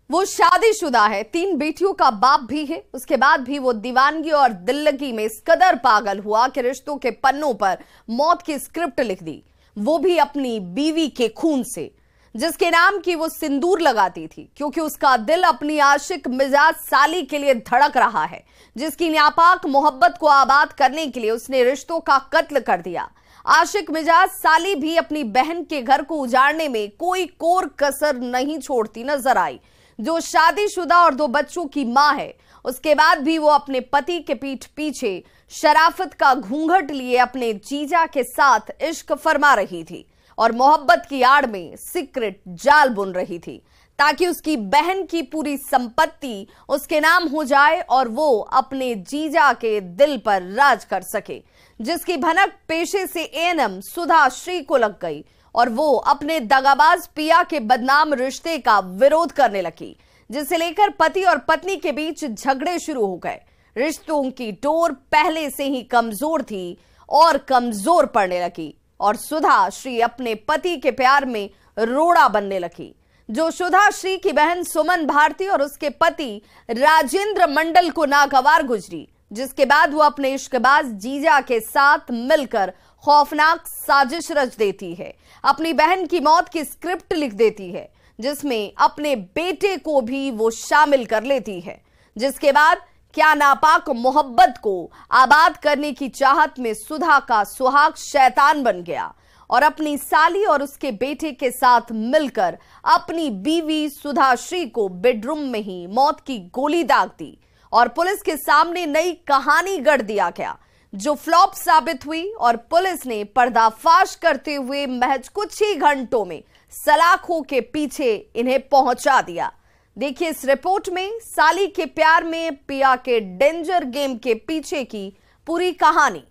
वो शादीशुदा है, 3 बेटियों का बाप भी है। उसके बाद भी वो दीवानगी और दिल्लगी में इस कदर पागल हुआ कि रिश्तों के पन्नों पर मौत की स्क्रिप्ट लिख दी, वो भी अपनी बीवी के खून से, जिसके नाम की वो सिंदूर लगाती थी, क्योंकि उसका दिल अपनी आशिक मिजाज साली के लिए धड़क रहा है, जिसकी नापाक मोहब्बत को आबाद करने के लिए उसने रिश्तों का कत्ल कर दिया। आशिक मिजाज साली भी अपनी बहन के घर को उजाड़ने में कोई कोर कसर नहीं छोड़ती नजर आई। जो शादीशुदा और 2 बच्चों की मां है, उसके बाद भी वो अपने पति के पीठ पीछे शराफत का घूंघट लिए अपने जीजा के साथ इश्क फरमा रही थी और मोहब्बत की आड़ में सीक्रेट जाल बुन रही थी, ताकि उसकी बहन की पूरी संपत्ति उसके नाम हो जाए और वो अपने जीजा के दिल पर राज कर सके, जिसकी भनक पेशे से एएनएम सुधा श्री को लग गई और वो अपने दगाबाज पिया के बदनाम रिश्ते का विरोध करने लगी, जिसे लेकर पति और पत्नी के बीच झगड़े शुरू हो गए। रिश्तों की डोर पहले से ही कमजोर थी और कमजोर पड़ने लगी और सुधा श्री अपने पति के प्यार में रोड़ा बनने लगी। जो सुधा श्री की बहन सुमन भारती और उसके पति राजेंद्र मंडल को नागवार गुजरी, जिसके बाद वो अपने इश्कबाज जीजा के साथ मिलकर खौफनाक साजिश रच देती है, अपनी बहन की मौत की स्क्रिप्ट लिख देती है, जिसमें अपने बेटे को भी वो शामिल कर लेती है, जिसके बाद क्या नापाक मोहब्बत को आबाद करने की चाहत में सुधा का सुहाग शैतान बन गया और अपनी साली और उसके बेटे के साथ मिलकर अपनी बीवी सुधा श्री को बेडरूम में ही मौत की गोली दाग दी और पुलिस के सामने नई कहानी गढ़ दिया गया, जो फ्लॉप साबित हुई और पुलिस ने पर्दाफाश करते हुए महज कुछ ही घंटों में सलाखों के पीछे इन्हें पहुंचा दिया। देखिए इस रिपोर्ट में साली के प्यार में पिया के डेंजर गेम के पीछे की पूरी कहानी।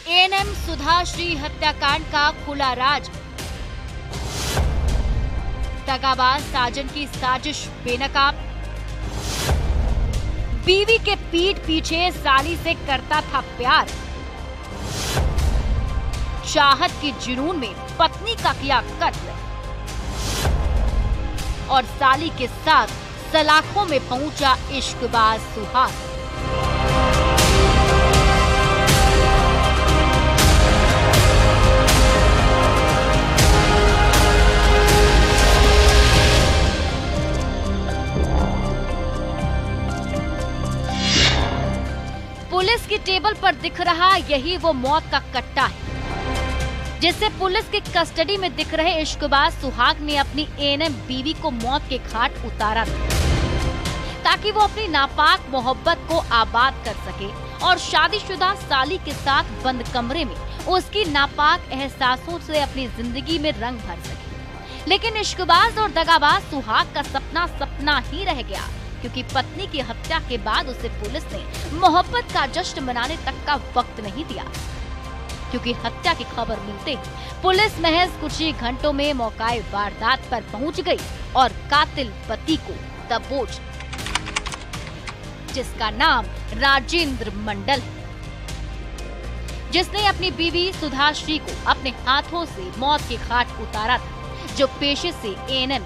एएनएम सुधा श्री हत्याकांड का खुला राज। दगाबाज साजन की साजिश बेनकाब। बीवी के पीठ पीछे साली से करता था प्यार। चाहत की जुनून में पत्नी का किया कत्ल और साली के साथ सलाखों में पहुंचा इश्कबाज सुहाग। पुलिस की टेबल पर दिख रहा यही वो मौत का कट्टा है, जिससे पुलिस की कस्टडी में दिख रहे इश्कबाज सुहाग ने अपनी एएनएम बीवी को मौत के घाट उतारा था, ताकि वो अपनी नापाक मोहब्बत को आबाद कर सके और शादीशुदा साली के साथ बंद कमरे में उसकी नापाक एहसासों से अपनी जिंदगी में रंग भर सके। लेकिन इश्कबाज और दगाबाज सुहाग का सपना सपना ही रह गया, क्योंकि पत्नी की हत्या के बाद उसे पुलिस ने मोहब्बत का जश्न मनाने तक का वक्त नहीं दिया, क्योंकि हत्या की खबर मिलते ही पुलिस महज कुछ ही घंटों में मौकाए वारदात पर पहुंच गई और कातिल पति को दबोच, जिसका नाम राजेंद्र मंडल है, जिसने अपनी बीवी सुधा श्री को अपने हाथों से मौत के घाट उतारा था, जो पेशे से एएनएम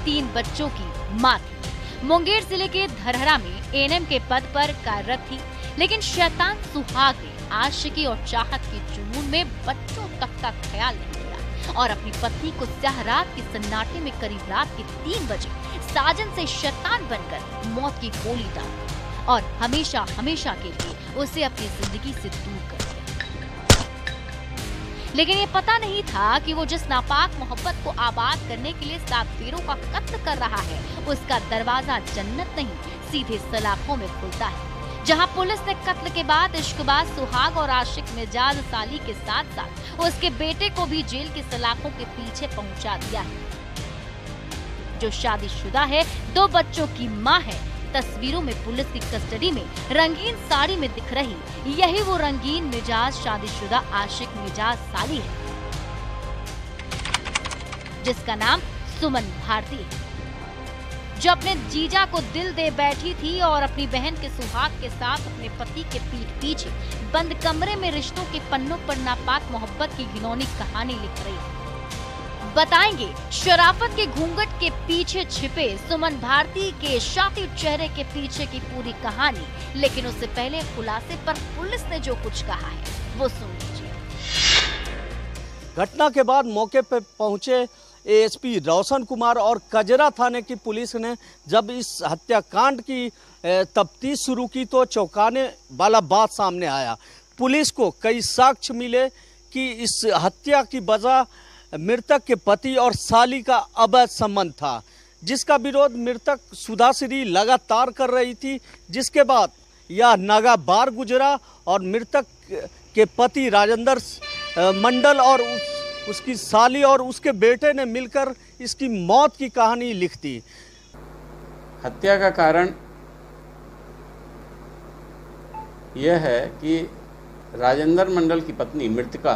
3 बच्चों की मां थी। मुंगेर जिले के धरहरा में एएनएम के पद पर कार्यरत थी, लेकिन शैतान सुहाग ने आशिकी और चाहत के जुनून में बच्चों तक का ख्याल नहीं किया और अपनी पत्नी को स्याह रात के सन्नाटे में करीब रात के 3 बजे साजन से शैतान बनकर मौत की गोली दाग और हमेशा हमेशा के लिए उसे अपनी जिंदगी से दूर कर दिया। लेकिन ये पता नहीं था कि वो जिस नापाक मोहब्बत को आबाद करने के लिए 7 वीरों का कत्ल कर रहा है, उसका दरवाजा जन्नत नहीं सीधे सलाखों में खुलता है, जहां पुलिस ने कत्ल के बाद इश्कबाज सुहाग और आशिक मिजाज साली के साथ साथ उसके बेटे को भी जेल की सलाखों के पीछे पहुंचा दिया है। जो शादीशुदा है, 2 बच्चों की मां है, तस्वीरों में पुलिस की कस्टडी में रंगीन साड़ी में दिख रही यही वो रंगीन मिजाज शादीशुदा आशिक मिजाज साली है, जिसका नाम सुमन भारती है, जो अपने जीजा को दिल दे बैठी थी और अपनी बहन के सुहाग के साथ अपने पति के पीठ पीछे बंद कमरे में रिश्तों के पन्नों पर नापाक मोहब्बत की घिनौनी कहानी लिख रही है। बताएंगे शराफत के घूंघट के पीछे छिपे सुमन भारती के शातिर चेहरे के पीछे की पूरी कहानी। लेकिन उससे पहले खुलासे पर पुलिस ने जो कुछ कहा है वो सुन लीजिए। घटना के बाद मौके पर पहुंचे एएसपी रोशन कुमार और कजरा थाने की पुलिस ने जब इस हत्याकांड की तफ्तीश शुरू की तो चौंकाने वाला बात सामने आया। पुलिस को कई साक्ष्य मिले कि इस हत्या की वजह मृतक के पति और साली का अवैध संबंध था, जिसका विरोध मृतक सुधाश्री लगातार कर रही थी। जिसके बाद यह नागा बार गुजरा और मृतक के पति राजेंद्र मंडल और उसकी साली और उसके बेटे ने मिलकर इसकी मौत की कहानी लिख दी। हत्या का कारण यह है कि राजेंद्र मंडल की पत्नी मृतका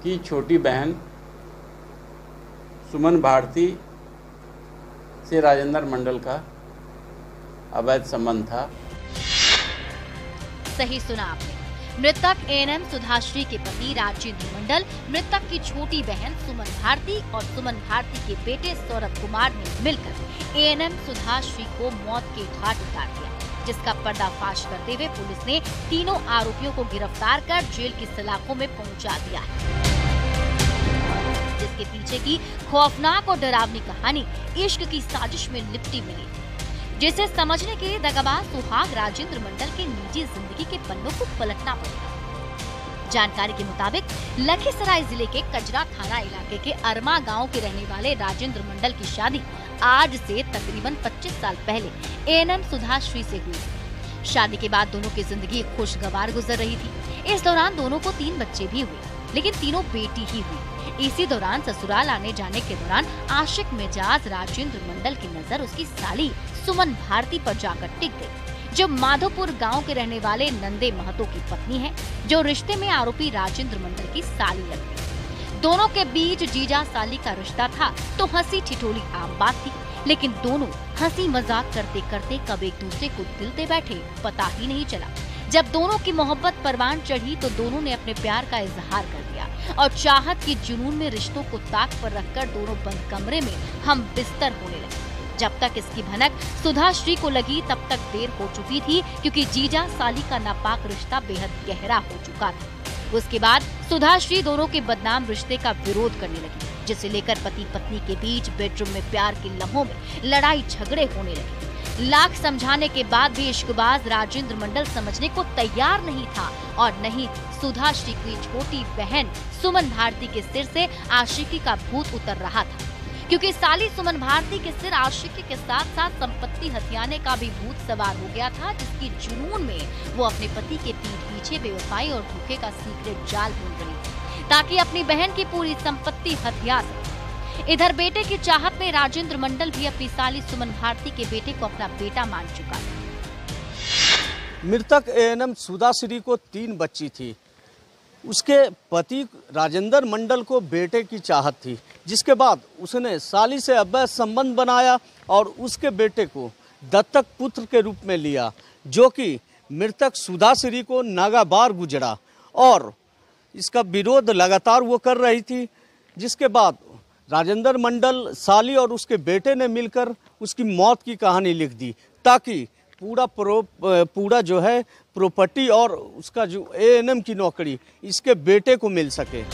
की छोटी बहन सुमन भारती से राजेंद्र मंडल का अवैध संबंध था। सही सुना आपने। मृतक एएनएम सुधाश्री के पति राजेंद्र मंडल, मृतक की छोटी बहन सुमन भारती और सुमन भारती के बेटे सौरभ कुमार ने मिलकर एएनएम सुधाश्री को मौत के घाट उतार दिया, जिसका पर्दाफाश करते हुए पुलिस ने तीनों आरोपियों को गिरफ्तार कर जेल की सलाखों में पहुंचा दिया है। जिसके पीछे की खौफनाक और डरावनी कहानी इश्क की साजिश में लिपटी मिली, जिसे समझने के लिए दगाबाज सुहाग राजेंद्र मंडल के निजी जिंदगी के पन्नों को पलटना पड़ेगा। जानकारी के मुताबिक लखीसराय जिले के कजरा थाना इलाके के अरमा गांव के रहने वाले राजेंद्र मंडल की शादी आज से तकरीबन 25 साल पहले एएनएम सुधाश्री से हुई। शादी के बाद दोनों की जिंदगी खुशगवार गुजर रही थी। इस दौरान दोनों को 3 बच्चे भी हुए, लेकिन तीनों बेटी ही हुई। इसी दौरान ससुराल आने जाने के दौरान आशिक मिजाज राजेंद्र मंडल की नजर उसकी साली सुमन भारती पर जाकर टिक गई, जो माधोपुर गांव के रहने वाले नंदे महतो की पत्नी है, जो रिश्ते में आरोपी राजेंद्र मंडल की साली लगती। दोनों के बीच जीजा साली का रिश्ता था तो हंसी ठिठोली आम बात थी, लेकिन दोनों हंसी मजाक करते करते कब एक दूसरे को दिल दे बैठे पता ही नहीं चला। जब दोनों की मोहब्बत परवान चढ़ी तो दोनों ने अपने प्यार का इजहार कर दिया और चाहत के जुनून में रिश्तों को ताक पर रखकर दोनों बंद कमरे में हम बिस्तर होने लगे। जब तक इसकी भनक सुधाश्री को लगी तब तक देर हो चुकी थी, क्योंकि जीजा साली का नापाक रिश्ता बेहद गहरा हो चुका था। उसके बाद सुधाश्री दोनों के बदनाम रिश्ते का विरोध करने लगी, जिसे लेकर पति पत्नी के बीच बेडरूम में प्यार की लम्हों में लड़ाई झगड़े होने लगे। लाख समझाने के बाद भी इश्कबाज राजेंद्र मंडल समझने को तैयार नहीं था और नहीं सुधाश्री की छोटी बहन सुमन भारती के सिर से आशिकी का भूत उतर रहा था, क्योंकि साली सुमन भारती के सिर आशिकी के साथ साथ संपत्ति हथियाने का भी भूत सवार हो गया था, जिसकी जुनून में वो अपने पति के पीठ पीछे बेवफाई और धोखे का सीक्रेट जाल बुन रही थी, ताकि अपनी बहन की पूरी संपत्ति हथिया सके। इधर बेटे की चाहत में राजेंद्र मंडल भी अपनी साली सुमन भारती के बेटे को अपना बेटा मान चुका था। मृतक एएनएम सुधाश्री को 3 बच्ची थी। उसके पति राजेंद्र मंडल को बेटे की चाहत थी, जिसके बाद उसने साली से अवैध संबंध बनाया और उसके बेटे को दत्तक पुत्र के रूप में लिया, जो कि मृतक सुधाश्री को नागाबार गुजरा और इसका विरोध लगातार वो कर रही थी। जिसके बाद राजेंद्र मंडल, साली और उसके बेटे ने मिलकर उसकी मौत की कहानी लिख दी, ताकि पूरा जो है प्रॉपर्टी और उसका जो एएनएम की नौकरी इसके बेटे को मिल सके।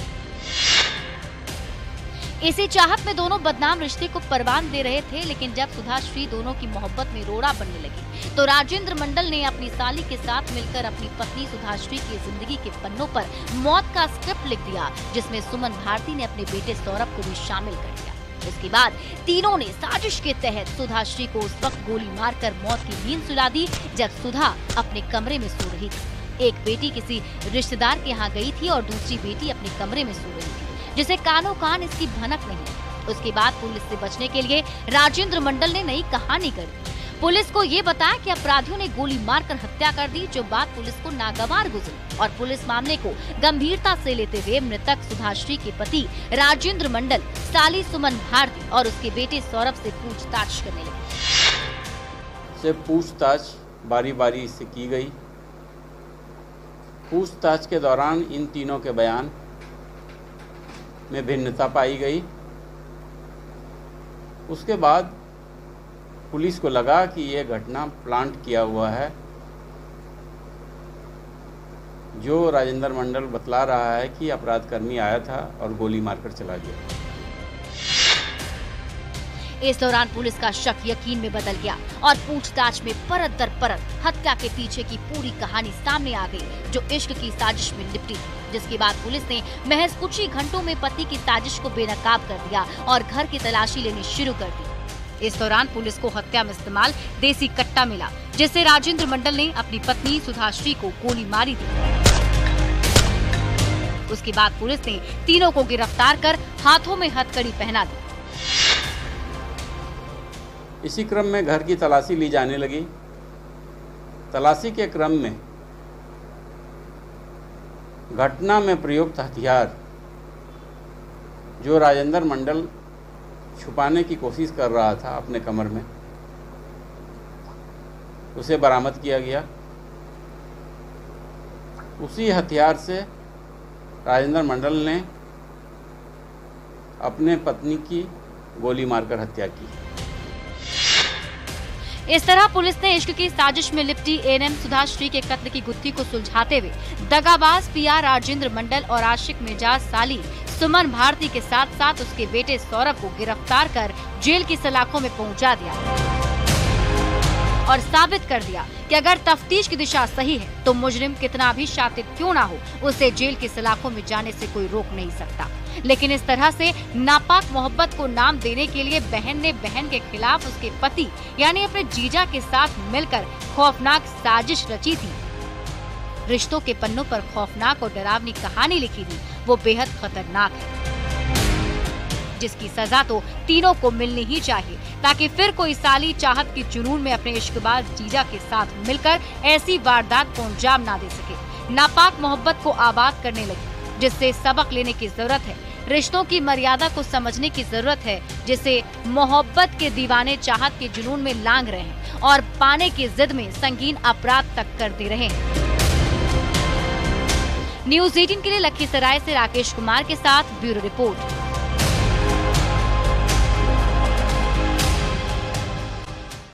इसी चाहत में दोनों बदनाम रिश्ते को परवान दे रहे थे, लेकिन जब सुधाश्री दोनों की मोहब्बत में रोड़ा बनने लगी तो राजेंद्र मंडल ने अपनी साली के साथ मिलकर अपनी पत्नी सुधाश्री की जिंदगी के पन्नों पर मौत का स्क्रिप्ट लिख दिया, जिसमें सुमन भारती ने अपने बेटे सौरभ को भी शामिल कर दिया। इसके बाद तीनों ने साजिश के तहत सुधाश्री को उस वक्त गोली मारकर मौत की नींद सुला दी जब सुधा अपने कमरे में सो रही थी। एक बेटी किसी रिश्तेदार के यहाँ गई थी और दूसरी बेटी अपने कमरे में सो रही थी, जिसे कानों कान इसकी भनक नहीं। उसके बाद पुलिस से बचने के लिए राजेंद्र मंडल ने नई कहानी गढ़ी। पुलिस को ये बताया कि अपराधियों ने गोली मारकर हत्या कर दी, जो बात पुलिस को नागवार गुजरी और पुलिस मामले को गंभीरता से लेते हुए मृतक सुधाश्री के पति राजेंद्र मंडल, साली सुमन भारती और उसके बेटे सौरभ से पूछताछ करने लगी। पूछताछ बारी बारी से की गई। पूछताछ के दौरान इन तीनों के बयान में भिन्नता पाई गई। उसके बाद पुलिस को लगा कि ये घटना प्लांट किया हुआ है। जो राजेंद्र मंडल बतला रहा है कि अपराधकर्मी आया था और गोली मारकर चला गया। इस दौरान पुलिस का शक यकीन में बदल गया और पूछताछ में परत दर परत हत्या के पीछे की पूरी कहानी सामने आ गई, जो इश्क की साजिश में लिपटी, जिसके बाद पुलिस ने महज कुछ ही घंटों में पति की साजिश को बेनकाब कर दिया और घर की तलाशी लेनी शुरू कर दी। इस दौरान पुलिस को हत्या में इस्तेमाल देसी कट्टा मिला, जिससे राजेंद्र मंडल ने अपनी पत्नी सुधाश्री को गोली मारी थी। उसके बाद पुलिस ने तीनों को गिरफ्तार कर हाथों में हथकड़ी पहना दी। इसी क्रम में घर की तलाशी ली जाने लगी। तलाशी के क्रम में घटना में प्रयुक्त हथियार, जो राजेंद्र मंडल छुपाने की कोशिश कर रहा था अपने कमर में, उसे बरामद किया गया। उसी हथियार से राजेंद्र मंडल ने अपने पत्नी की गोली मारकर हत्या की। इस तरह पुलिस ने इश्क की साजिश में लिपटी एएनएम सुधाश्री के कत्ल की गुत्थी को सुलझाते हुए दगाबाज पीआर राजेंद्र मंडल और आशिक मिजाज साली सुमन भारती के साथ साथ उसके बेटे सौरभ को गिरफ्तार कर जेल की सलाखों में पहुंचा दिया और साबित कर दिया कि अगर तफ्तीश की दिशा सही है तो मुजरिम कितना भी शातिर क्यों ना हो, उसे जेल की सलाखों में जाने से कोई रोक नहीं सकता। लेकिन इस तरह से नापाक मोहब्बत को नाम देने के लिए बहन ने बहन के खिलाफ उसके पति यानी अपने जीजा के साथ मिलकर खौफनाक साजिश रची थी। रिश्तों के पन्नों पर खौफनाक और डरावनी कहानी लिखी थी, वो बेहद खतरनाक है, जिसकी सजा तो तीनों को मिलनी ही चाहिए, ताकि फिर कोई साली चाहत की जुनून में अपने इश्कबाज जीजा के साथ मिलकर ऐसी वारदात को अंजाम ना दे सके। नापाक मोहब्बत को आबाद करने लगी, जिससे सबक लेने की जरूरत है। रिश्तों की मर्यादा को समझने की जरूरत है, जिसे मोहब्बत के दीवाने चाहत के जुनून में लांग रहे हैं और पाने की जिद में संगीन अपराध तक कर दे रहे हैं। न्यूज़ 18 के लिए लखीसराय से राकेश कुमार के साथ ब्यूरो रिपोर्ट।